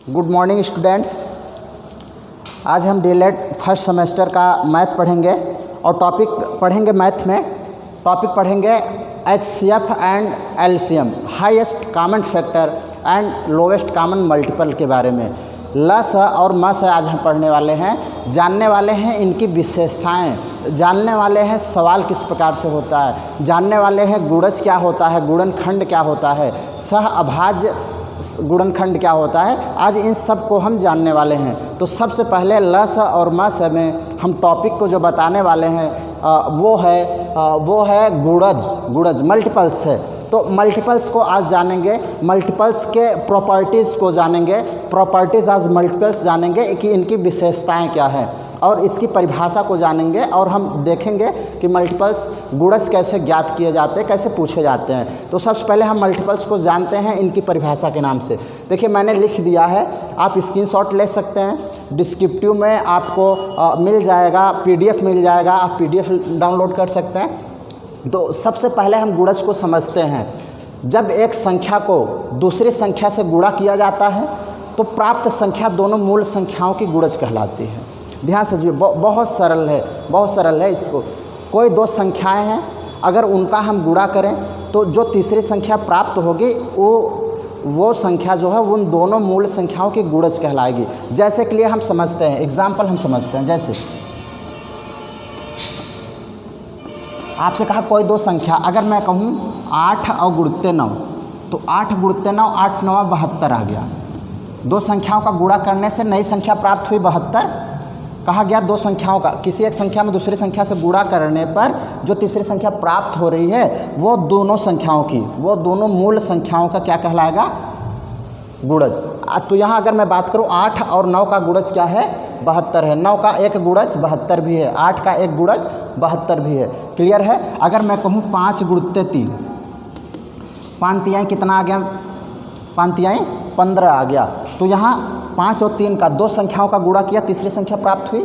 Good morning students. आज हम DElEd first semester का मैथ पढ़ेंगे और टॉपिक पढ़ेंगे मैथ में टॉपिक पढ़ेंगे HCF and LCM, highest common factor and lowest common multiple के बारे में। लस और मस आज हम पढ़ने वाले हैं, जानने वाले हैं इनकी विशेषताएं, जानने वाले हैं सवाल किस प्रकार से होता है, जानने वाले हैं गुणज क्या होता है, गुणनखंड क्या होता है, सह अभाज्य गुणनखंड क्या होता है। आज इन सब को हम जानने वाले हैं। तो सबसे पहले लस और मस में हम टॉपिक को जो बताने वाले हैं वो है गुणज मल्टीपल्स है। तो मल्टीपल्स को आज जानेंगे, मल्टीपल्स के प्रॉपर्टीज़ को जानेंगे, प्रॉपर्टीज़ आज मल्टीपल्स जानेंगे कि इनकी विशेषताएं क्या हैं और इसकी परिभाषा को जानेंगे और हम देखेंगे कि मल्टीपल्स गुणज कैसे ज्ञात किए जाते हैं, कैसे पूछे जाते हैं। तो सबसे पहले हम मल्टीपल्स को जानते हैं इनकी परिभाषा के नाम से। देखिए मैंने लिख दिया है, आप स्क्रीनशॉट ले सकते हैं, डिस्क्रिप्टिव में आपको मिल जाएगा, PDF मिल जाएगा, आप PDF डाउनलोड कर सकते हैं। तो सबसे पहले हम गुणज को समझते हैं। जब एक संख्या को दूसरी संख्या से गुणा किया जाता है तो प्राप्त संख्या दोनों मूल संख्याओं की गुणज कहलाती है। ध्यान से जो बहुत सरल है। इसको कोई दो संख्याएं हैं, अगर उनका हम गुणा करें तो जो तीसरी संख्या प्राप्त होगी वो संख्या जो है उन दोनों मूल संख्याओं की गुणज कहलाएगी। जैसे के लिए हम समझते हैं, एग्जाम्पल हम समझते हैं। जैसे आपसे कहा कोई दो संख्या, अगर मैं कहूँ 8 और गुणित 9, तो 8 गुणित 9, 8 9 72 आ गया। दो संख्याओं का गुणा करने से नई संख्या प्राप्त हुई 72। कहा गया दो संख्याओं का किसी एक संख्या में दूसरी संख्या से गुणा करने पर जो तीसरी संख्या प्राप्त हो रही है वो दोनों मूल संख्याओं का क्या कहलाएगा? गुणज। तो यहाँ अगर मैं बात करूँ 8 और 9 का गुणज क्या है? 72 है। 9 का एक गुणज 72 भी है, 8 का एक गुणज 72 भी है। क्लियर है? अगर मैं कहूँ 5 गुणित 3, 5 तिहाई कितना आ गया? 5 तिहाई 15 आ गया। तो यहाँ 5 और 3 का दो संख्याओं का गुणा किया, तीसरी संख्या प्राप्त हुई।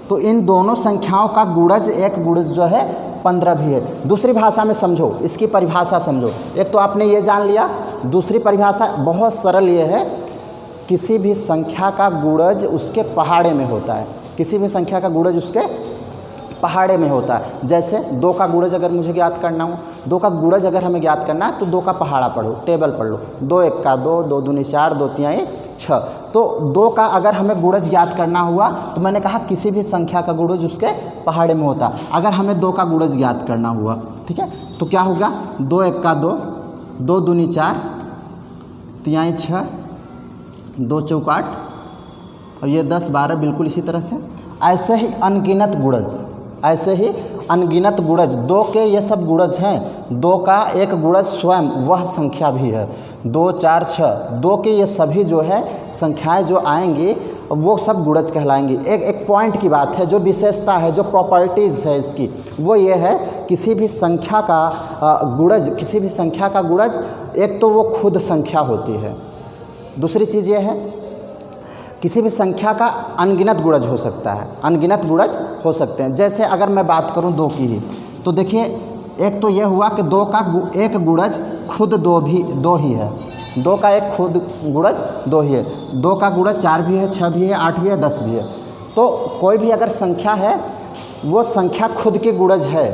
तो इन दोनों संख्याओं का गुणज एक गुणज जो है 15 भी है। दूसरी भाषा में समझो, इसकी परिभाषा समझो। एक तो आपने ये जान लिया, दूसरी परिभाषा बहुत सरल ये है, किसी भी संख्या का गुणज उसके पहाड़े में होता है। किसी भी संख्या का गुणज उसके पहाड़े में होता है। जैसे 2 का गुणज अगर मुझे ज्ञात करना हो, 2 का गुणज अगर हमें ज्ञात करना है तो 2 का पहाड़ा पढ़ो, टेबल पढ़ लो। 2 1 का 2, 2 दूनी 4, 2 तिहाई 6। तो 2 का अगर हमें गुणज ज्ञात करना हुआ तो मैंने कहा किसी भी संख्या का गुणज उसके पहाड़े में होता। अगर हमें 2 का गुणज ज्ञात करना हुआ, ठीक है, तो क्या होगा? 2 1 का 2, 2 दूनी 4, तिहाई 6, 2 चौकाट और ये 10 12, बिल्कुल इसी तरह से। ऐसे ही अनगिनत गुणज 2 के ये सब गुणज हैं। 2 का एक गुणज स्वयं वह संख्या भी है। 2 4 6, 2 के ये सभी जो है संख्याएं जो आएंगी वो सब गुणज कहलाएंगी। एक पॉइंट की बात है, जो विशेषता है, जो प्रॉपर्टीज़ है इसकी, वो ये है किसी भी संख्या का गुणज एक तो वो खुद संख्या होती है, दूसरी चीज़ ये है किसी भी संख्या का अनगिनत गुणज हो सकता है, अनगिनत गुणज हो सकते हैं। जैसे अगर मैं बात करूं 2 की ही, तो देखिए एक तो ये हुआ कि 2 का एक गुणज खुद 2 ही है। 2 का एक खुद गुणज 2 ही है। 2 का गुणज 4 भी है, 6 भी है, 8 भी है, 10 भी है। तो कोई भी अगर संख्या है वो संख्या खुद की गुणज है,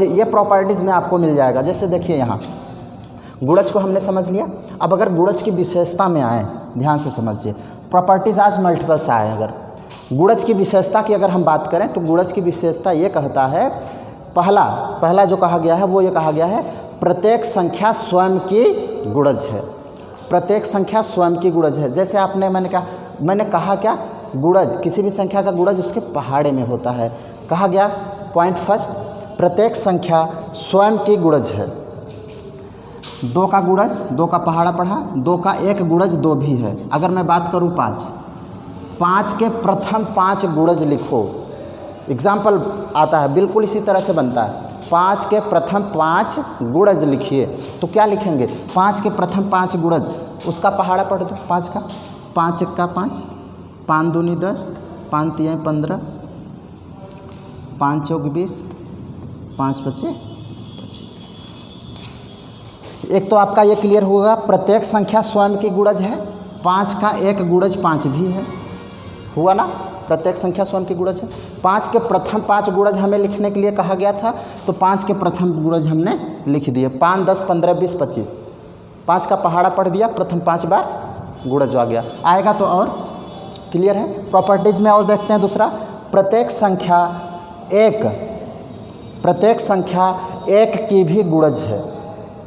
ये प्रॉपर्टीज़ में आपको मिल जाएगा। जैसे देखिए यहाँ गुणज को हमने समझ लिया। अब अगर गुणज की विशेषता में आए, ध्यान से समझिए, प्रॉपर्टीज आज मल्टीपल्स आए। अगर गुणज की विशेषता की अगर हम बात करें तो गुणज की विशेषता ये कहता है, पहला जो कहा गया है वो ये कहा गया है प्रत्येक संख्या स्वयं की गुणज है। प्रत्येक संख्या स्वयं की गुणज है। जैसे मैंने कहा क्या? गुणज, किसी भी संख्या का गुणज उसके पहाड़े में होता है। कहा गया पॉइंट फर्स्ट, प्रत्येक संख्या स्वयं की गुणज है। 2 का गुणज, 2 का पहाड़ा पढ़ा, 2 का एक गुणज 2 भी है। अगर मैं बात करूँ 5 के प्रथम 5 गुणज लिखो। एग्जाम्पल आता है, बिल्कुल इसी तरह से बनता है। 5 के प्रथम 5 गुणज लिखिए, तो क्या लिखेंगे? 5 के प्रथम 5 गुणज, उसका पहाड़ा पढ़ दो 5 का। 5 1 का 5, 5 दूनी 10, 5 तिहाई 15, 5 चौक 20, 5 25। एक तो आपका ये क्लियर होगा प्रत्येक संख्या स्वयं की गुणज है, 5 का एक गुणज 5 भी है, हुआ ना, प्रत्येक संख्या स्वयं की गुणज है। 5 के प्रथम 5 गुणज हमें लिखने के लिए कहा गया था, तो 5 के प्रथम गुणज हमने लिख दिए, 5, 10, 15, 20, 25, 5 का पहाड़ा पढ़ दिया, प्रथम 5 बार गुणज आ गया, आएगा तो और क्लियर है। प्रॉपर्टीज़ में और देखते हैं दूसरा, प्रत्येक संख्या एक की भी गुणज है,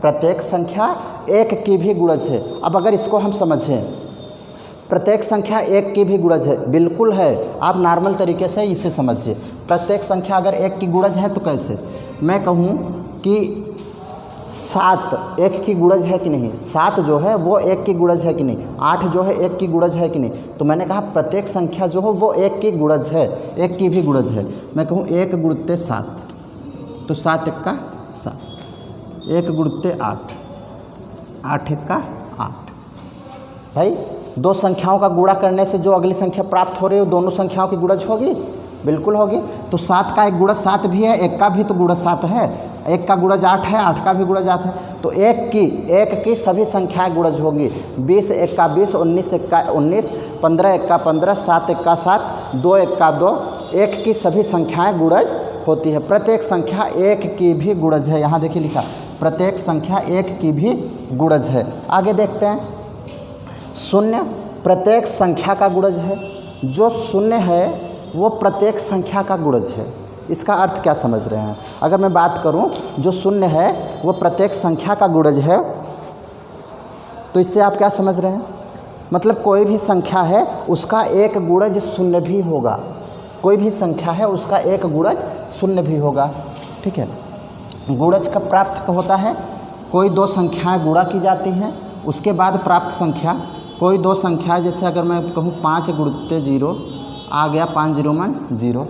प्रत्येक संख्या एक की भी गुणज है। अब अगर इसको हम समझें, प्रत्येक संख्या एक की भी गुणज है, बिल्कुल है, आप नॉर्मल तरीके से इसे समझिए। प्रत्येक संख्या अगर एक की गुणज है तो कैसे, मैं कहूँ कि 7 एक की गुणज है कि नहीं, 7 जो है वो एक की गुणज है कि नहीं, 8 जो है एक की गुणज है कि नहीं, तो मैंने कहा प्रत्येक संख्या जो हो वो एक की गुणज है, एक की भी गुणज है। मैं कहूँ 1 गुणित 7, तो 7 एक का 7, 1 गुणित 8, 8 एक का 8। भाई दो संख्याओं का गुणा करने से जो अगली संख्या प्राप्त हो रही है वो दोनों संख्याओं की गुणज होगी, बिल्कुल होगी। तो 7 का एक गुणज 7 भी है, 1 का भी तो गुणज 7 है, 1 का गुणज 8 है, 8 का भी गुणज 8 है, तो एक की सभी संख्याएं गुणज होंगी। 20 1 का 20, 19 1 का 19, 15 1 का 15, 7 1 का 7, 2 1 का 2, 1 की सभी संख्याएं गुणज होती है। प्रत्येक संख्या एक की भी गुणज है, यहाँ देखिए लिखा, प्रत्येक संख्या एक की भी गुणज है। आगे देखते हैं, शून्य प्रत्येक संख्या का गुणज है, जो शून्य है वो प्रत्येक संख्या का गुणज है। इसका अर्थ क्या समझ रहे हैं, अगर मैं बात करूं जो शून्य है वो प्रत्येक संख्या का गुणज है, तो इससे आप क्या समझ रहे हैं, मतलब कोई भी संख्या है उसका एक गुणज शून्य भी होगा, कोई भी संख्या है उसका एक गुणज शून्य भी होगा, ठीक है। गुणज कब प्राप्त होता है, कोई दो संख्याएं गुणा की जाती हैं, उसके बाद प्राप्त संख्या, कोई दो संख्या, जैसे अगर मैं कहूँ 5 गुणित 0 आ गया, 5 0 मान 0,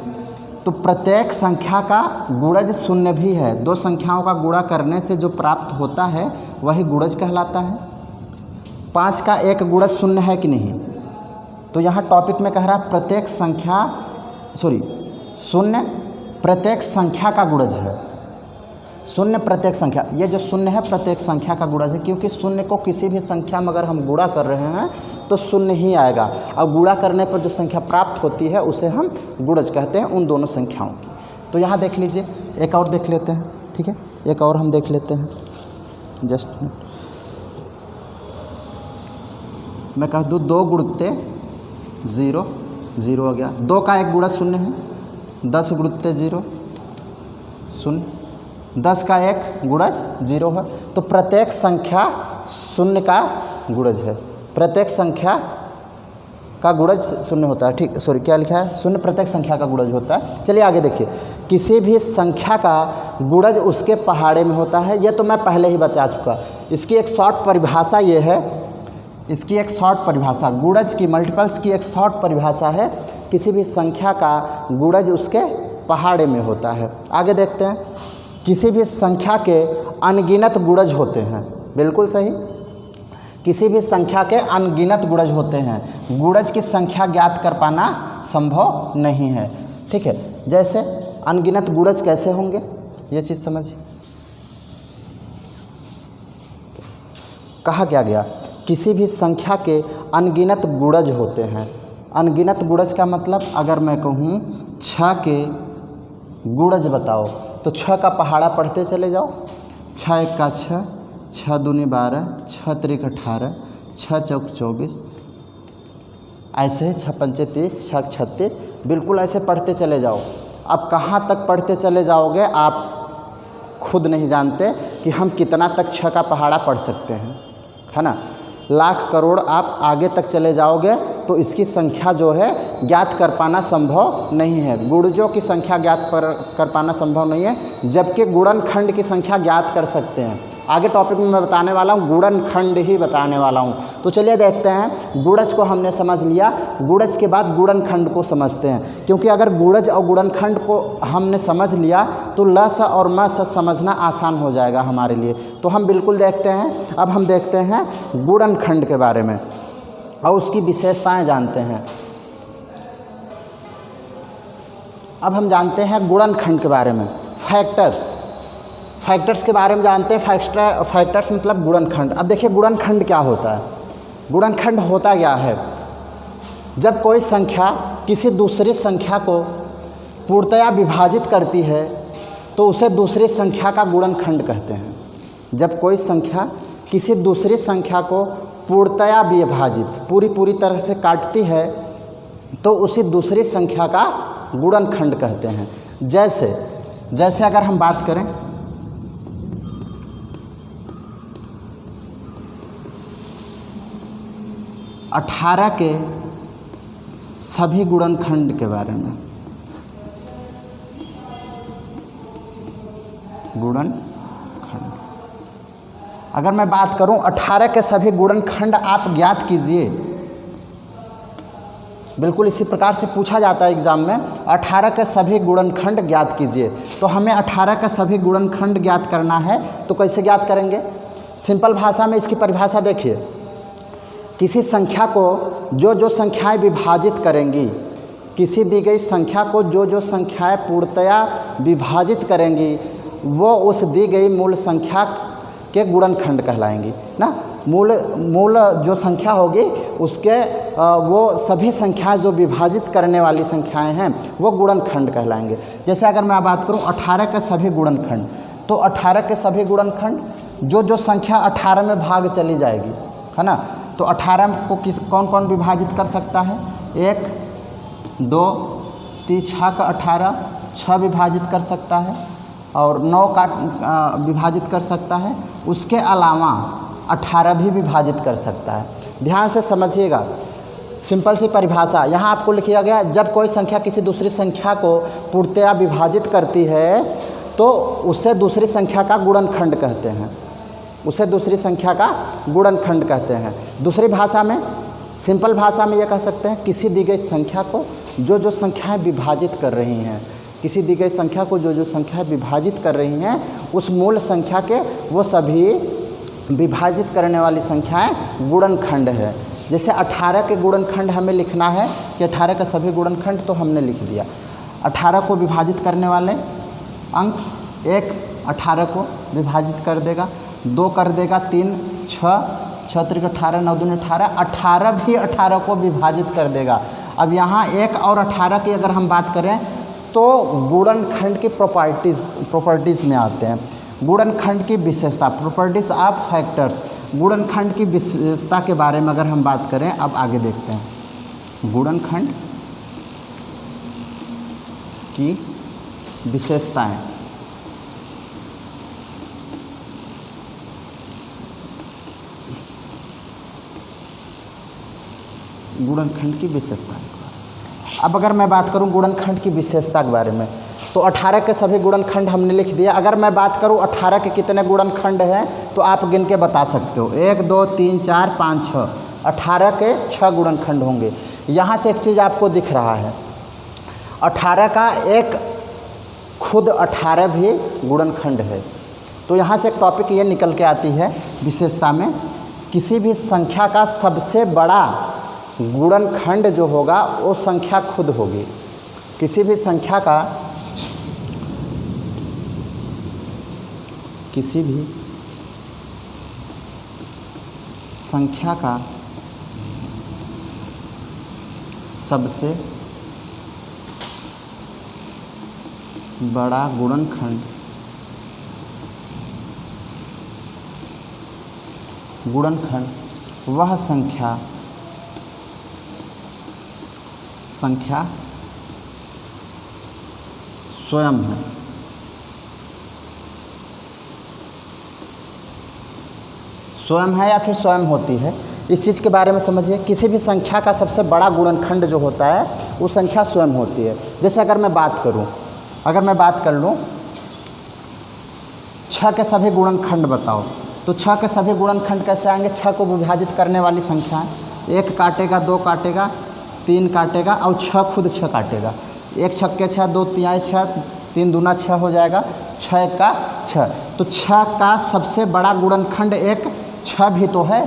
तो प्रत्येक संख्या का गुणज शून्य भी है। दो संख्याओं का गुणा करने से जो प्राप्त होता है वही गुणज कहलाता है। 5 का एक गुणज शून्य है कि नहीं, तो यहाँ टॉपिक में कह रहा है प्रत्येक संख्या शून्य प्रत्येक संख्या का गुणज है, शून्य प्रत्येक संख्या, ये जो शून्य है प्रत्येक संख्या का गुणज है, क्योंकि शून्य को किसी भी संख्या में अगर हम गुणा कर रहे हैं तो शून्य ही आएगा, और गुणा करने पर जो संख्या प्राप्त होती है उसे हम गुणज कहते हैं उन दोनों संख्याओं की। तो यहाँ देख लीजिए, एक और देख लेते हैं, ठीक है, एक और हम देख लेते हैं, जस्ट मैं कह दूँ 2 गुणित 0 0 हो गया, 2 का एक गुणज शून्य है, 10 गुणित 0 शून्य, 10 का एक गुणज 0 है, तो प्रत्येक संख्या शून्य का गुणज है, प्रत्येक संख्या का गुणज शून्य होता है, ठीक, क्या लिखा है, शून्य प्रत्येक संख्या का गुणज होता है। चलिए आगे देखिए, किसी भी संख्या का गुणज उसके पहाड़े में होता है, ये तो मैं पहले ही बता चुका। इसकी एक शॉर्ट परिभाषा ये है, इसकी एक शॉर्ट परिभाषा, गुणज की मल्टीपल्स की एक शॉर्ट परिभाषा है, किसी भी संख्या का गुणज उसके पहाड़े में होता है। आगे देखते हैं, किसी भी संख्या के अनगिनत गुणज होते हैं, बिल्कुल सही, किसी भी संख्या के अनगिनत गुणज होते हैं, गुणज की संख्या ज्ञात कर पाना संभव नहीं है, ठीक है। जैसे अनगिनत गुणज कैसे होंगे, ये चीज़ समझिए। कहा क्या गया, किसी भी संख्या के अनगिनत गुणज होते हैं। अनगिनत गुणज का मतलब, अगर मैं कहूँ 6 के गुणज बताओ, तो 6 का पहाड़ा पढ़ते चले जाओ, 6 1 का 6, 6 दूनी 12, 6 त्रिक 18, 6 चौक 24, ऐसे ही 6 पंचे 30, 6 36, बिल्कुल ऐसे पढ़ते चले जाओ। अब कहाँ तक पढ़ते चले जाओगे आप खुद नहीं जानते कि हम कितना तक 6 का पहाड़ा पढ़ सकते हैं, है ना। लाख करोड़ आप आगे तक चले जाओगे तो इसकी संख्या जो है ज्ञात कर पाना संभव नहीं है, गुणजों की संख्या ज्ञात कर पाना संभव नहीं है, जबकि गुणनखंड की संख्या ज्ञात कर सकते हैं। आगे टॉपिक में मैं बताने वाला हूँ, गुणनखंड ही बताने वाला हूँ। तो चलिए देखते हैं, गुणज को हमने समझ लिया, गुणज के बाद गुणनखंड को समझते हैं, क्योंकि अगर गुणज और गुणनखंड को हमने समझ लिया तो लस और मस समझना आसान हो जाएगा हमारे लिए। तो हम बिल्कुल देखते हैं, अब हम देखते हैं गुणनखंड के बारे में और उसकी विशेषताएं जानते हैं। अब हम जानते हैं गुणनखंड के बारे में, फैक्टर्स के बारे में जानते हैं। फैक्टर्स मतलब गुणनखंड। अब देखिए गुणनखंड क्या होता है। गुणनखंड होता क्या है? जब कोई संख्या किसी दूसरी संख्या को पूर्णतया विभाजित करती है तो उसे दूसरी संख्या का गुणनखंड कहते हैं। जब कोई संख्या किसी दूसरी संख्या को पूर्णतया विभाजित पूरी तरह से काटती है तो उसी दूसरी संख्या का गुणनखंड कहते हैं। जैसे अगर हम बात करें 18 के सभी गुणनखंड के बारे में। गुणनखंड अगर मैं बात करूं 18 के सभी गुणनखंड आप ज्ञात कीजिए। बिल्कुल इसी प्रकार से पूछा जाता है एग्ज़ाम में, 18 के सभी गुणनखंड ज्ञात कीजिए। तो हमें 18 का सभी गुणनखंड ज्ञात करना है तो कैसे ज्ञात करेंगे? सिंपल भाषा में इसकी परिभाषा देखिए। किसी संख्या को जो संख्याएं विभाजित करेंगी, किसी दी गई संख्या को जो संख्याएं पूर्णतया विभाजित करेंगी वो उस दी गई मूल संख्या के गुणनखंड कहलाएंगी ना। मूल जो संख्या होगी उसके वो सभी संख्याएं जो विभाजित करने वाली संख्याएं हैं वो गुणनखंड कहलाएंगे। जैसे अगर मैं बात करूं 18 के सभी गुणनखंड, तो 18 के सभी गुणनखंड जो संख्या 18 में भाग चली जाएगी, है ना। तो 18 को कौन कौन विभाजित कर सकता है? 1 2 3 6 का 18 6 विभाजित कर सकता है और 9 का विभाजित कर सकता है। उसके अलावा 18 भी विभाजित कर सकता है। ध्यान से समझिएगा, सिंपल सी परिभाषा यहाँ आपको लिखा गया। जब कोई संख्या किसी दूसरी संख्या को पूर्णतया विभाजित करती है तो उसे दूसरी संख्या का गुणनखंड कहते हैं। उसे दूसरी संख्या का गुणनखंड कहते हैं। दूसरी भाषा में, सिंपल भाषा में ये कह सकते हैं किसी दी गई संख्या को जो संख्याएं विभाजित कर रही हैं, किसी दी गई संख्या को जो संख्याएं विभाजित कर रही हैं उस मूल संख्या के वो सभी विभाजित करने वाली संख्याएं गुणनखंड है। जैसे 18 के गुणनखंड हमें लिखना है कि 18 के सभी गुणनखंड, तो हमने लिख दिया। 18 को विभाजित करने वाले अंक 1 18 को विभाजित कर देगा, 2 कर देगा 3 6 6 3 18 9 दूनी 18 18 भी 18 को विभाजित कर देगा। अब यहाँ 1 और 18 की अगर हम बात करें तो गुणनखंड की प्रॉपर्टीज़ में आते हैं। गुणनखंड की विशेषता, प्रॉपर्टीज़ ऑफ फैक्टर्स, गुणनखंड की विशेषता के बारे में अगर हम बात करें, अब आगे देखते हैं। गुणनखंड की विशेषताएं, गुणनखंड की विशेषता। अब अगर मैं बात करूं गुणनखंड की विशेषता के बारे में, तो 18 के सभी गुणनखंड हमने लिख दिया। अगर मैं बात करूं 18 के कितने गुणनखंड हैं तो आप गिन के बता सकते हो। 1 2 3 4 5 6, 18 के 6 गुणनखंड होंगे। यहाँ से एक चीज़ आपको दिख रहा है, 18 का एक खुद 18 भी गुणनखंड है। तो यहाँ से एक टॉपिक ये निकल के आती है विशेषता में, किसी भी संख्या का सबसे बड़ा गुणनखंड जो होगा वो संख्या खुद होगी। किसी भी संख्या का सबसे बड़ा गुणनखंड वह संख्या स्वयं है। स्वयं है या फिर स्वयं होती है, इस चीज़ के बारे में समझिए। किसी भी संख्या का सबसे बड़ा गुणनखंड जो होता है वो संख्या स्वयं होती है। जैसे अगर मैं बात कर लूँ 6 के सभी गुणनखंड बताओ, तो 6 के सभी गुणनखंड कैसे आएंगे? 6 को विभाजित करने वाली संख्या है। 1 काटेगा, 2 काटेगा, 3 काटेगा और 6 खुद 6 काटेगा। 1 छक्के 6, 2 तिहाई 6, 3 दूना 6 हो जाएगा, 6 का 6। तो 6 का सबसे बड़ा गुणनखंड एक 6 भी तो है,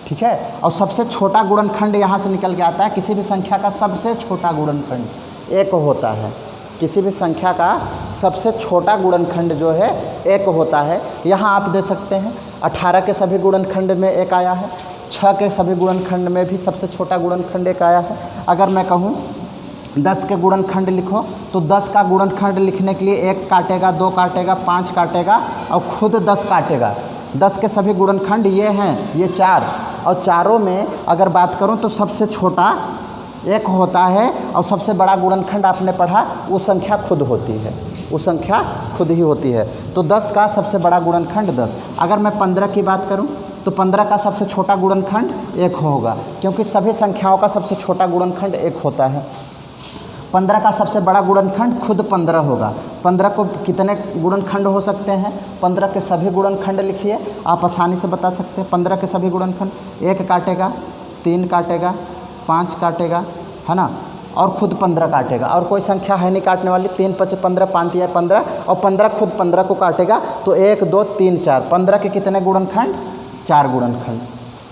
ठीक है। और सबसे छोटा गुणनखंड यहाँ से निकल के आता है। किसी भी संख्या का सबसे छोटा गुणनखंड 1 होता है। किसी भी संख्या का सबसे छोटा गुणनखंड जो है 1 होता है। यहाँ आप दे सकते हैं 18 के सभी गुणनखंड में 1 आया है, 6 के सभी गुणनखंड में भी सबसे छोटा गुणनखंड एक आया है। अगर मैं कहूँ 10 के गुणनखंड लिखो तो 10 का गुणनखंड लिखने के लिए 1 काटेगा, 2 काटेगा, 5 काटेगा और खुद 10 काटेगा। 10 के सभी गुणनखंड ये हैं, ये 4, और चारों में अगर बात करूं तो सबसे छोटा 1 होता है और सबसे बड़ा गुणनखंड आपने पढ़ा वो संख्या खुद होती है, वो संख्या खुद ही होती है। तो 10 का सबसे बड़ा गुणनखंड 10। अगर मैं 15 की बात करूं तो 15 का सबसे छोटा गुणनखंड 1 होगा, क्योंकि सभी संख्याओं का सबसे छोटा गुणनखंड 1 होता है। 15 का सबसे बड़ा गुणनखंड खुद 15 होगा। 15 को कितने गुणनखंड हो सकते हैं? 15 के सभी गुणनखंड लिखिए, आप आसानी से बता सकते हैं। 15 के सभी गुणनखंड 1 काटेगा, 3 काटेगा, 5 काटेगा, है ना, और खुद 15 काटेगा, और कोई संख्या है नहीं काटने वाली। 3 × 5 = 15, 5 × 15, और 15 खुद 15 को काटेगा। तो 1 2 3 4, 15 के कितने गुणनखंड? 4 गुणनखंड।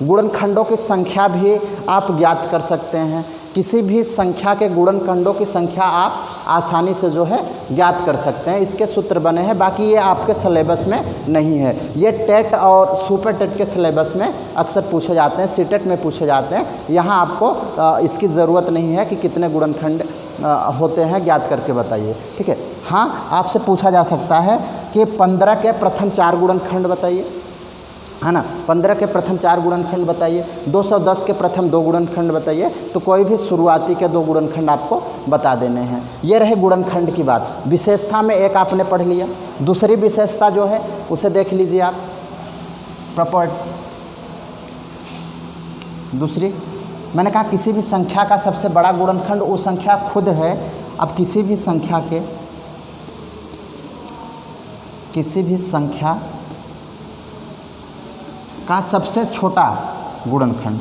गुणनखंडों की संख्या भी आप ज्ञात कर सकते हैं। किसी भी संख्या के गुणनखंडों की संख्या आप आसानी से जो है ज्ञात कर सकते हैं। इसके सूत्र बने हैं, बाकी ये आपके सिलेबस में नहीं है। ये टेट और सुपर टेट के सिलेबस में अक्सर पूछे जाते हैं, सीटेट में पूछे जाते हैं। यहाँ आपको इसकी ज़रूरत नहीं है कि कितने गुणनखंड होते हैं ज्ञात करके बताइए, ठीक है। हाँ, आपसे पूछा जा सकता है कि 15 के प्रथम 4 गुणनखंड बताइए, है ना। 15 के प्रथम 4 गुणनखंड बताइए। 210 के प्रथम 2 गुणनखंड बताइए। तो कोई भी शुरुआती के 2 गुणनखंड आपको बता देने हैं। ये रहे गुणनखंड की बात। विशेषता में एक आपने पढ़ लिया। दूसरी विशेषता जो है उसे देख लीजिए आप, प्रॉपर्टी। दूसरी मैंने कहा किसी भी संख्या का सबसे बड़ा गुणनखंड वो संख्या खुद है। अब किसी भी संख्या का सबसे छोटा गुणनखंड,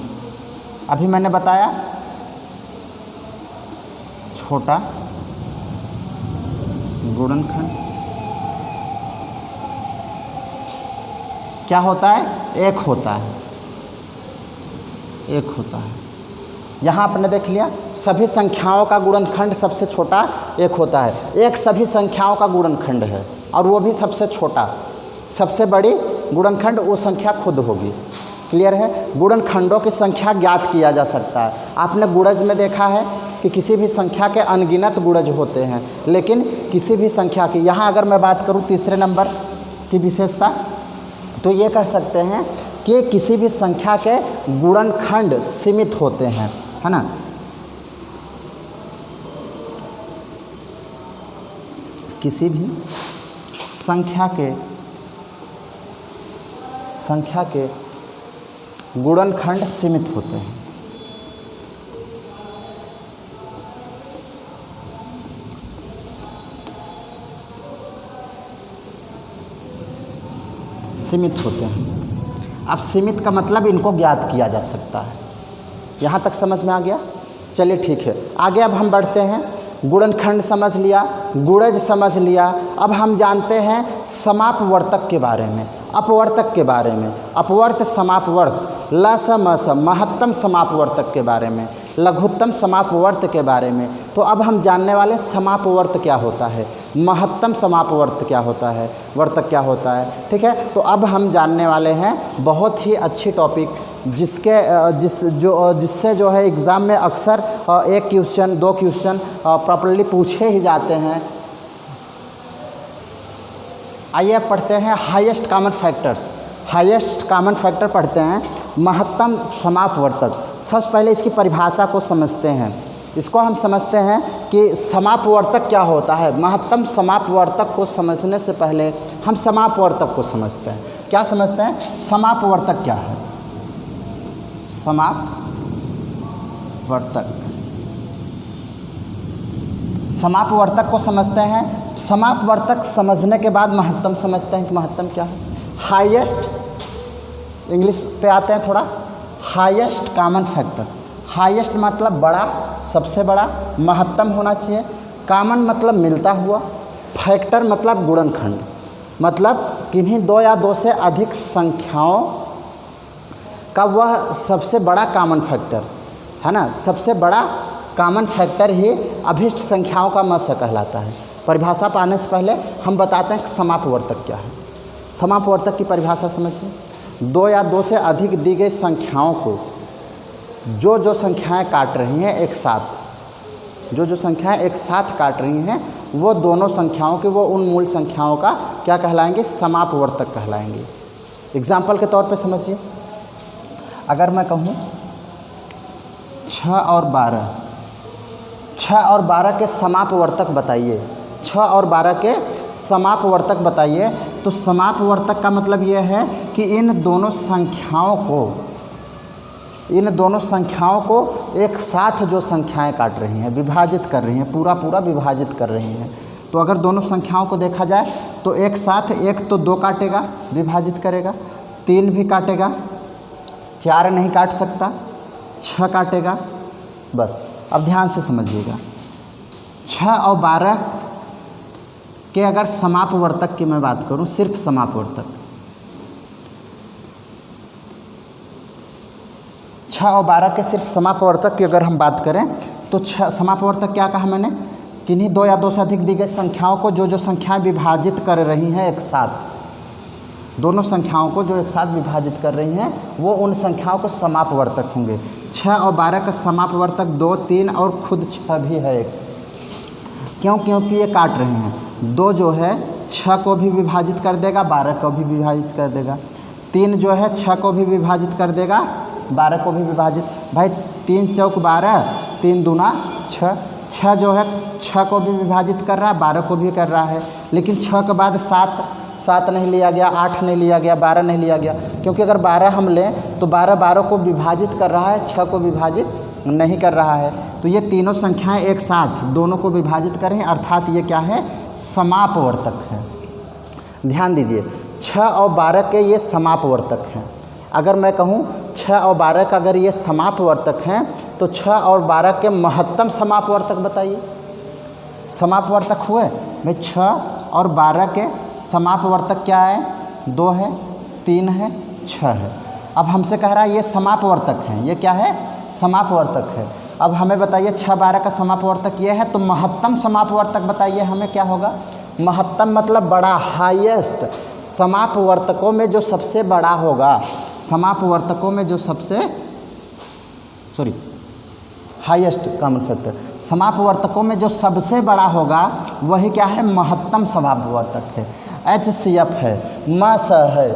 अभी मैंने बताया छोटा गुणनखंड क्या होता है? 1 होता है, 1 होता है। यहाँ आपने देख लिया सभी संख्याओं का गुणनखंड सबसे छोटा 1 होता है। 1 सभी संख्याओं का गुणनखंड है और वो भी सबसे छोटा। सबसे बड़ी गुणनखंड वो संख्या खुद होगी। क्लियर है? गुणनखंडों की संख्या ज्ञात किया जा सकता है। आपने गुणज में देखा है कि किसी भी संख्या के अनगिनत गुणज होते हैं, लेकिन किसी भी संख्या की, यहाँ अगर मैं बात करूँ तीसरे नंबर की विशेषता, तो ये कर सकते हैं कि किसी भी संख्या के गुणनखंड सीमित होते हैं, है ना। किसी भी संख्या के गुणनखंड सीमित होते हैं। सीमित होते हैं। अब सीमित का मतलब इनको ज्ञात किया जा सकता है। यहाँ तक समझ में आ गया? चलिए ठीक है, आगे अब हम बढ़ते हैं। गुणनखंड समझ लिया, गुणज समझ लिया। अब हम जानते हैं समापवर्तक के बारे में, अपवर्तक के बारे में, अपवर्त समापवर्त, लस मस महत्तम समापवर्तक के बारे में, लघुत्तम समापवर्त के बारे में। तो अब हम जानने वाले समापवर्त क्या होता है, महत्तम समापवर्त क्या होता है, वर्तक क्या होता है। ठीक है, तो अब हम जानने वाले हैं बहुत ही अच्छी टॉपिक, जिससे जो है एग्ज़ाम में अक्सर 1 क्वेश्चन 2 क्वेश्चन प्रॉपर्ली पूछे ही जाते हैं। आइए अब पढ़ते हैं highest common factors. Highest common factor पढ़ते हैं महत्तम समापवर्तक। सबसे पहले इसकी परिभाषा को समझते हैं। इसको हम समझते हैं कि समापवर्तक क्या होता है। महत्तम समापवर्तक को समझने से पहले हम समापवर्तक को समझते हैं। क्या समझते हैं? समापवर्तक क्या है? समापवर्तक, समापवर्तक को समझते हैं। समापवर्तक समझने के बाद महत्तम समझते हैं कि महत्तम क्या है। हाईएस्ट, इंग्लिश पे आते हैं थोड़ा। हाईएस्ट कॉमन फैक्टर, हाईएस्ट मतलब बड़ा, सबसे बड़ा। महत्तम होना चाहिए। कॉमन मतलब मिलता हुआ। फैक्टर मतलब गुणनखंड, मतलब किन्हीं 2 या 2 से अधिक संख्याओं का वह सबसे बड़ा कॉमन फैक्टर है ना। सबसे बड़ा कॉमन फैक्टर ही अभिष्ट संख्याओं का मत्स्य कहलाता है। परिभाषा पाने से पहले हम बताते हैं कि समापवर्तक क्या है। समापवर्तक की परिभाषा समझिए। दो या दो से अधिक दी गई संख्याओं को जो संख्याएं काट रही हैं एक साथ, जो संख्याएं एक साथ काट रही हैं वो दोनों संख्याओं के, वो उन मूल संख्याओं का क्या कहलाएंगे? समापवर्तक कहलाएंगे। एग्जाम्पल के तौर पे समझिए, अगर मैं कहूँ 6 और 12, 6 और 12 के समापवर्तक बताइए, 6 और 12 के समापवर्तक बताइए, तो समापवर्तक का मतलब ये है कि इन दोनों संख्याओं को एक साथ जो संख्याएं काट रही हैं, विभाजित कर रही हैं, पूरा विभाजित कर रही हैं। तो अगर दोनों संख्याओं को देखा जाए तो एक साथ, एक तो 2 काटेगा, विभाजित करेगा, 3 भी काटेगा, 4 नहीं काट सकता, 6 काटेगा, बस। अब ध्यान से समझिएगा, 6 और 12 के अगर समापवर्तक की मैं बात करूं, सिर्फ समापवर्तक, 6 और 12 के सिर्फ समापवर्तक की अगर हम बात करें तो समापवर्तक क्या कहा मैंने? किन्हीं 2 या 2 से अधिक दी गई संख्याओं को जो संख्याएं विभाजित कर रही हैं एक साथ, दोनों संख्याओं को जो एक साथ विभाजित कर रही हैं वो उन संख्याओं को समापवर्तक होंगे। 6 और 12 का समापवर्तक 2, 3 और खुद 6 भी है एक। क्यों? क्योंकि ये काट रहे हैं। 2 जो है 6 को भी विभाजित कर देगा, 12 को भी विभाजित कर देगा। 3 जो है 6 को भी विभाजित कर देगा, 12 को भी विभाजित। भाई 3 चौक 12, 3 दूना 6, 6 जो है 6 को भी विभाजित कर रहा है, 12 को भी कर रहा है। लेकिन 6 के बाद 7 नहीं लिया गया, 8 नहीं लिया गया, 12 नहीं लिया गया, क्योंकि अगर 12 हम लें तो 12 को विभाजित कर रहा है, 6 को विभाजित नहीं कर रहा है। तो ये तीनों संख्याएं एक साथ दोनों को विभाजित करें, अर्थात ये क्या है? समापवर्तक है। ध्यान दीजिए, 6 और 12 के ये समापवर्तक हैं। अगर मैं कहूँ 6 और 12 का अगर ये समापवर्तक हैं तो 6 और 12 के महत्तम समापवर्तक बताइए। समापवर्तक हुए भाई, 6 और 12 के समापवर्तक क्या है? 2 है, 3 है, 6 है। अब हमसे कह रहा है ये समापवर्तक हैं, ये क्या है? समापवर्तक है। अब हमें बताइए 6, 12 का समापवर्तक ये है, तो महत्तम समापवर्तक बताइए हमें क्या होगा? महत्तम मतलब बड़ा, हाईएस्ट। समापवर्तकों में जो सबसे बड़ा होगा, समापवर्तकों में जो सबसे हाईएस्ट कॉमन फैक्टर, समापवर्तकों में जो सबसे बड़ा होगा वही क्या है? महत्तम समापवर्तक है, HCF है, मस है।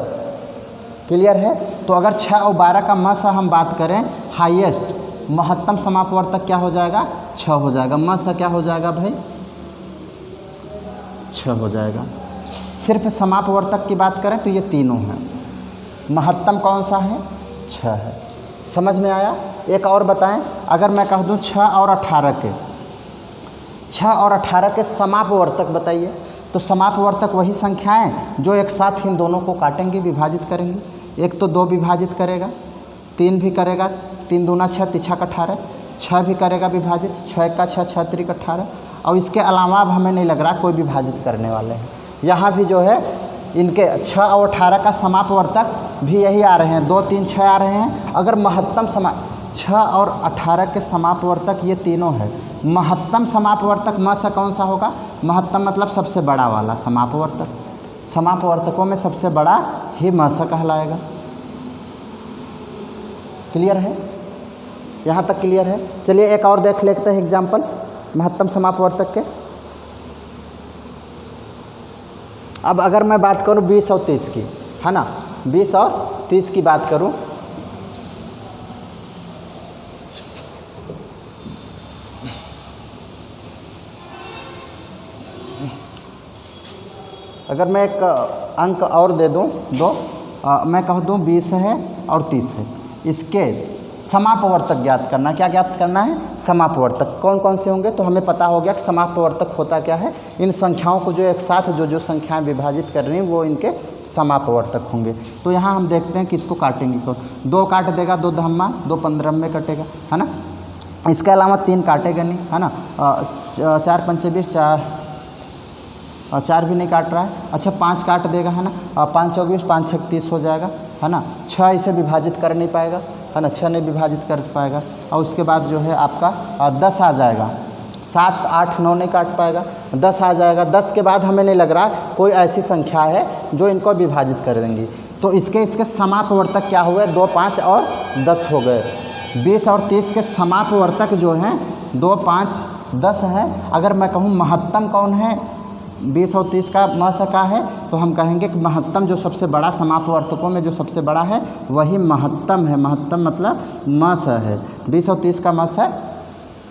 क्लियर है? तो अगर 6 और 12 का मस हम बात करें, हाईएस्ट महत्तम समापवर्तक क्या हो जाएगा? 6 हो जाएगा। मस क्या हो जाएगा भाई? 6 हो जाएगा। सिर्फ समापवर्तक की बात करें तो ये तीनों हैं। महत्तम कौन सा है? 6 है। समझ में आया? एक और बताएं, अगर मैं कह दूं 6 और 18 के, 6 और 18 के समापवर्तक बताइए। तो समापवर्तक वही संख्याएं जो एक साथ इन दोनों को काटेंगी, विभाजित करेंगी। एक तो 2 विभाजित करेगा, 3 भी करेगा, 3 दूना 6, 3 छक 18, 6 भी करेगा विभाजित, 6 का 6, 6 त्रिक 18। और इसके अलावा अब हमें नहीं लग रहा कोई विभाजित करने वाले हैं। यहाँ भी जो है इनके 6 और 18 का समापवर्तक भी यही आ रहे हैं, 2, 3, 6 आ रहे हैं। अगर महत्तम 6 और 18 के समापवर्तक ये तीनों है। महत्तम समापवर्तक म सा कौन सा होगा? महत्तम मतलब सबसे बड़ा वाला समापवर्तक। समापवर्तकों में सबसे बड़ा ही म सा कहलाएगा। क्लियर है? यहाँ तक क्लियर है? चलिए एक और देख लेते हैं एग्जाम्पल महत्तम समापवर्तक के। अब अगर मैं बात करूँ 20 और 30 की, है ना, 20 और 30 की बात करूँ, अगर मैं एक अंक और दे दूँ, मैं कह दूँ 20 है और 30 है, इसके समापवर्तक ज्ञात करना। क्या ज्ञात करना है? समापवर्तक। कौन कौन से होंगे? तो हमें पता हो गया कि समापवर्तक होता क्या है। इन संख्याओं को जो एक साथ जो संख्याएं विभाजित कर रही हैं वो इनके समापवर्तक होंगे। तो यहाँ हम देखते हैं कि इसको काटेंगे कौन। 2 काट देगा, 2 धम्मा, 2 15 में कटेगा, है ना। इसके अलावा 3 काटेगा नहीं, है ना। 4 पंचे 20, 4 भी नहीं काट रहा है। अच्छा 5 काट देगा, है ना। 5 चौक 20, 5 छक 30 हो जाएगा, है ना। 6 इसे विभाजित कर नहीं पाएगा, है ना, 6 नहीं विभाजित कर पाएगा। और उसके बाद जो है आपका 10 आ जाएगा। 7, 8, 9 नहीं काट पाएगा, 10 आ जाएगा। 10 के बाद हमें नहीं लग रहा कोई ऐसी संख्या है जो इनको विभाजित कर देंगी। तो इसके समापवर्तक क्या हुए? 2, 5 और 10 हो गए। 20 और 30 के समापवर्तक जो हैं 2, 5, 10 हैं। अगर मैं कहूँ महत्तम कौन है 20 और 30 का मस क्या है, तो हम कहेंगे कि महत्तम जो सबसे बड़ा समापवर्तकों में जो सबसे बड़ा है वही महत्तम है। महत्तम मतलब मस है। 20 और 30 का मस है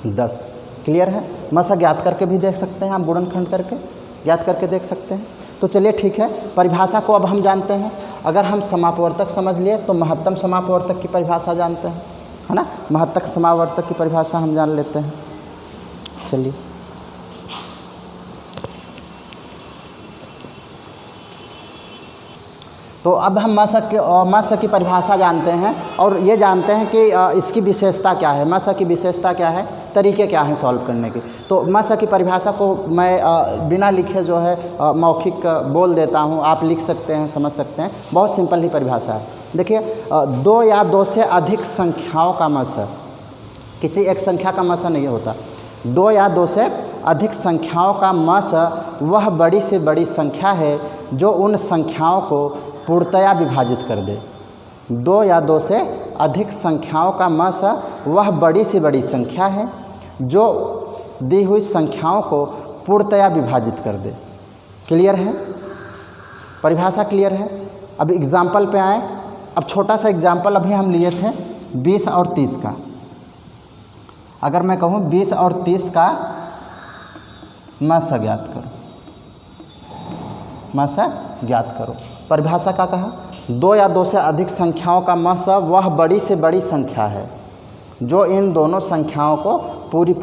10। क्लियर है? मस ज्ञात करके भी देख सकते हैं, हम गुणनखंड करके ज्ञात करके देख सकते हैं। तो चलिए ठीक है, परिभाषा को अब हम जानते हैं। अगर हम समापवर्तक समझ लिए तो महत्तम समापवर्तक की परिभाषा जानते हैं, है ना। महत्तम समापवर्तक की परिभाषा हम जान लेते हैं। चलिए, तो अब हम मस की परिभाषा जानते हैं और ये जानते हैं कि इसकी विशेषता क्या है, मस की विशेषता क्या है, तरीके क्या हैं सॉल्व करने के। तो मस की परिभाषा को मैं बिना लिखे जो है मौखिक बोल देता हूँ, आप लिख सकते हैं, समझ सकते हैं। बहुत सिंपल ही परिभाषा है। देखिए, 2 या 2 से अधिक संख्याओं का मस, किसी एक संख्या का मस नहीं होता। 2 या 2 से अधिक संख्याओं का मस वह बड़ी से बड़ी संख्या है जो उन संख्याओं को पूर्णतया विभाजित कर दे। 2 या 2 से अधिक संख्याओं का मस वह बड़ी से बड़ी संख्या है जो दी हुई संख्याओं को पूर्णतया विभाजित कर दे। क्लियर है? परिभाषा क्लियर है? अब एग्जाम्पल पे आए। अब छोटा सा एग्जाम्पल अभी हम लिए थे 20 और 30 का। अगर मैं कहूँ 20 और 30 का मस ज्ञात करो, मस ज्ञात करो। परिभाषा का कहा, 2 या 2 से अधिक संख्याओं का मस वह बड़ी से बड़ी संख्या है जो इन दोनों संख्याओं को पूरी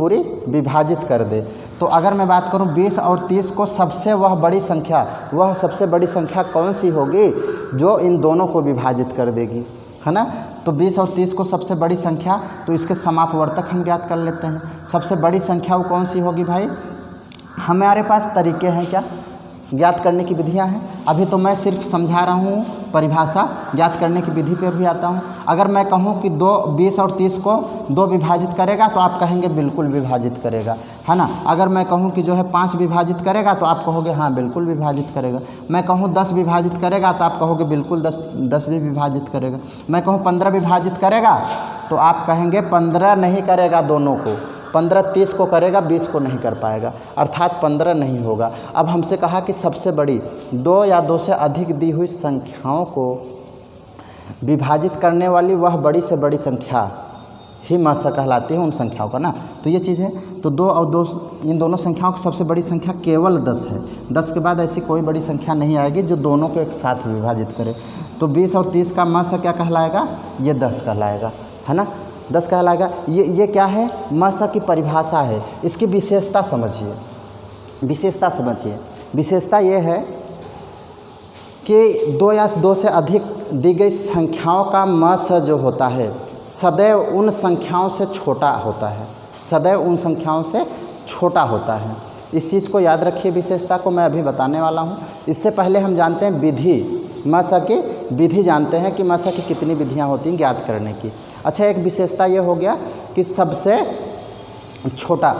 विभाजित कर दे। तो अगर मैं बात करूं 20 और 30 को सबसे वह सबसे बड़ी संख्या कौन सी होगी जो इन दोनों को विभाजित कर देगी, है ना। तो 20 और 30 को सबसे बड़ी संख्या, तो इसके समापवर्तक हम ज्ञात कर लेते हैं। सबसे बड़ी संख्या वो कौन सी होगी भाई? हमारे पास तरीके हैं क्या ज्ञात करने की विधियां हैं। अभी तो मैं सिर्फ समझा रहा हूँ, परिभाषा ज्ञात करने की विधि पर भी आता हूँ। अगर मैं कहूँ कि 20 और 30 को 2 विभाजित करेगा तो आप कहेंगे बिल्कुल विभाजित करेगा, है ना। अगर मैं कहूँ कि जो है 5 विभाजित करेगा तो आप कहोगे हाँ बिल्कुल विभाजित करेगा। मैं कहूँ 10 विभाजित करेगा तो आप कहोगे बिल्कुल 10 भी विभाजित करेगा। मैं कहूँ 15 विभाजित करेगा तो आप कहेंगे 15 नहीं करेगा दोनों को, 15 30 को करेगा, 20 को नहीं कर पाएगा, अर्थात 15 नहीं होगा। अब हमसे कहा कि सबसे बड़ी 2 या 2 से अधिक दी हुई संख्याओं को विभाजित करने वाली वह बड़ी से बड़ी संख्या ही मस कहलाती है उन संख्याओं का ना। तो ये चीज़ है। तो 2 और 2 इन दोनों संख्याओं की सबसे बड़ी संख्या केवल 10 है। 10 के बाद ऐसी कोई बड़ी संख्या नहीं आएगी जो दोनों को एक साथ विभाजित करे। तो 20 और 30 का मस क्या कहलाएगा? ये 10 कहलाएगा, है ना। 10 कहलाएगा। ये क्या है? मस की परिभाषा है। इसकी विशेषता समझिए, विशेषता ये है कि 2 या 2 से अधिक दी गई संख्याओं का मस जो होता है सदैव उन संख्याओं से छोटा होता है, सदैव उन संख्याओं से छोटा होता है। इस चीज़ को याद रखिए, विशेषता को मैं अभी बताने वाला हूँ। इससे पहले हम जानते हैं विधि, मस की विधि जानते हैं कि मस की कितनी विधियाँ होती हैं ज्ञात करने की। अच्छा, एक विशेषता ये हो गया कि सबसे छोटा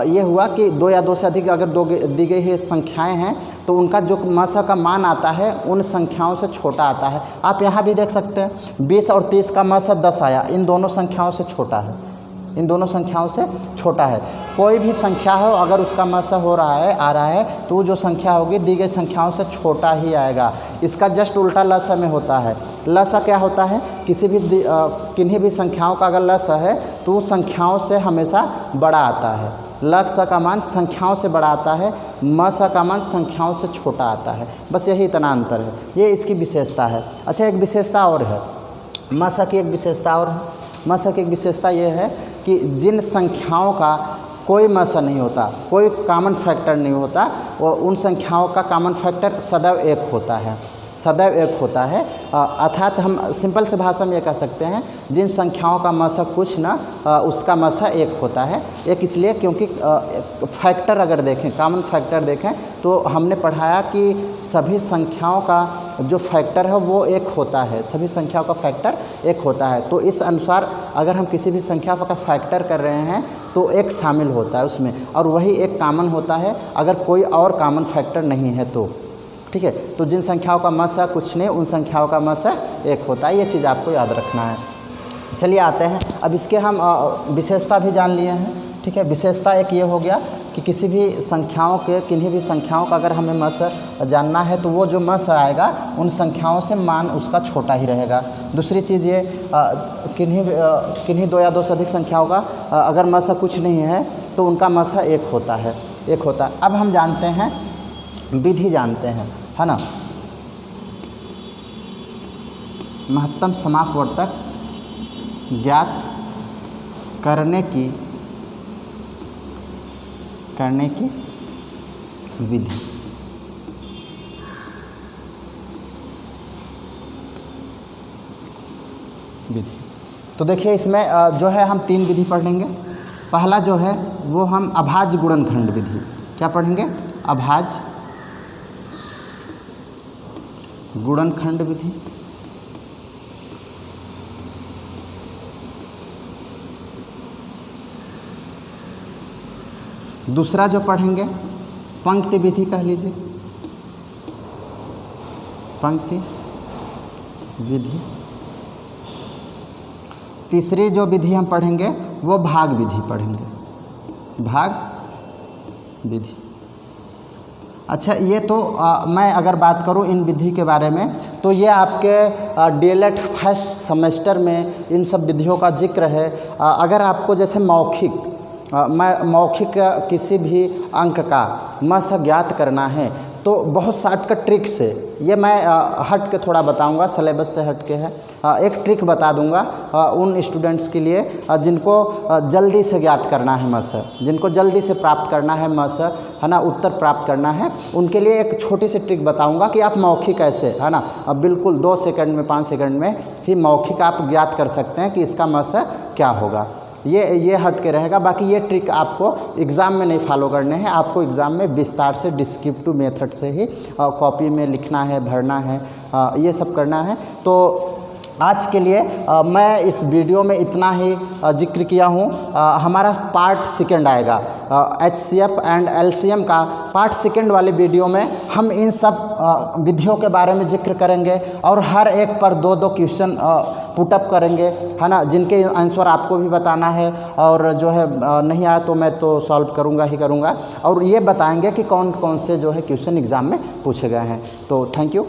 ये हुआ कि 2 या 2 से अधिक अगर दी गई है संख्याएं हैं तो उनका जो मस का मान आता है उन संख्याओं से छोटा आता है। आप यहाँ भी देख सकते हैं 20 और 30 का मस 10 आया, इन दोनों संख्याओं से छोटा है, इन दोनों संख्याओं से छोटा है। कोई भी संख्या हो अगर उसका मस आ रहा है तो वो जो संख्या होगी दी गई संख्याओं से छोटा ही आएगा। इसका जस्ट उल्टा लस में होता है। लस क्या होता है? किन्हीं भी संख्याओं का अगर लस है तो वो संख्याओं से हमेशा बड़ा आता है। लस का मान संख्याओं से बड़ा आता है, मस का मान संख्याओं से छोटा आता है। बस यही इतना अंतर है, ये इसकी विशेषता है। अच्छा, एक विशेषता और है मस की, एक विशेषता और है। मस की एक विशेषता ये है कि जिन संख्याओं का कोई मस नहीं होता, कोई कॉमन फैक्टर नहीं होता, वो उन संख्याओं का कॉमन फैक्टर सदैव 1 होता है। सदैव एक होता है। अर्थात हम सिंपल से भाषा में ये कह सकते हैं जिन संख्याओं का मसा कुछ न उसका मसा एक होता है। एक इसलिए क्योंकि फैक्टर अगर देखें, कॉमन फैक्टर देखें तो हमने पढ़ाया कि सभी संख्याओं का जो फैक्टर है वो एक होता है, सभी संख्याओं का फैक्टर एक होता है। तो इस अनुसार अगर हम किसी भी संख्या का फैक्टर कर रहे हैं तो एक शामिल होता है उसमें, और वही एक कॉमन होता है अगर कोई और कॉमन फैक्टर नहीं है तो। ठीक है, तो जिन संख्याओं का मसा कुछ नहीं उन संख्याओं का मसा एक होता है, ये चीज़ आपको याद रखना है। चलिए आते हैं, अब इसके हम विशेषता भी जान लिए हैं। ठीक है, विशेषता एक ये हो गया कि किसी भी संख्याओं के, किन्हीं भी संख्याओं का अगर हमें मस जानना है तो वो जो मस आएगा उन संख्याओं से मान उसका छोटा ही रहेगा। दूसरी चीज़ ये किन्हीं दो या दो से अधिक संख्याओं का अगर मसा कुछ नहीं है तो उनका मसा एक होता है, एक होता है। अब हम जानते हैं, विधि जानते हैं, है ना। महत्तम समापवर्तक ज्ञात करने की विधि। तो देखिए इसमें जो है हम 3 विधि पढ़ लेंगे। पहला जो है वो हम अभाज्य गुणनखंड विधि। क्या पढ़ेंगे? अभाज्य गुणनखंड विधि। दूसरा जो पढ़ेंगे पंक्ति विधि कह लीजिए, पंक्ति विधि। तीसरी जो विधि हम पढ़ेंगे वो भाग विधि पढ़ेंगे, भाग विधि। अच्छा, ये तो मैं अगर बात करूँ इन विधि के बारे में तो ये आपके डीएलएड फर्स्ट सेमेस्टर में इन सब विधियों का जिक्र है। अगर आपको जैसे मौखिक किसी भी अंक का मस ज्ञात करना है तो बहुत शॉर्टकट ट्रिक से, ये मैं हट के थोड़ा बताऊंगा, सिलेबस से हट के है। एक ट्रिक बता दूंगा उन स्टूडेंट्स के लिए जिनको जल्दी से ज्ञात करना है मस, जिनको जल्दी से प्राप्त करना है मस, है ना, उत्तर प्राप्त करना है, उनके लिए एक छोटी सी ट्रिक बताऊंगा कि आप मौखिक कैसे, है ना, बिल्कुल 2 सेकंड में 5 सेकंड में ही मौखिक आप ज्ञात कर सकते हैं कि इसका मस क्या होगा। ये हट के रहेगा। बाकी ये ट्रिक आपको एग्ज़ाम में नहीं फॉलो करने हैं, आपको एग्ज़ाम में विस्तार से डिस्क्रिप्टिव मेथड से ही कॉपी में लिखना है, भरना है, ये सब करना है। तो आज के लिए मैं इस वीडियो में इतना ही जिक्र किया हूँ। हमारा पार्ट सेकंड आएगा HCF एंड LCM का। पार्ट सेकंड वाले वीडियो में हम इन सब विधियों के बारे में जिक्र करेंगे और हर एक पर 2-2 क्वेश्चन पुटअप करेंगे, है ना, जिनके आंसर आपको भी बताना है, और जो है नहीं आया तो मैं तो सॉल्व करूँगा ही करूँगा, और ये बताएंगे कि कौन कौन से जो है क्वेश्चन एग्ज़ाम में पूछे गए हैं। तो थैंक यू।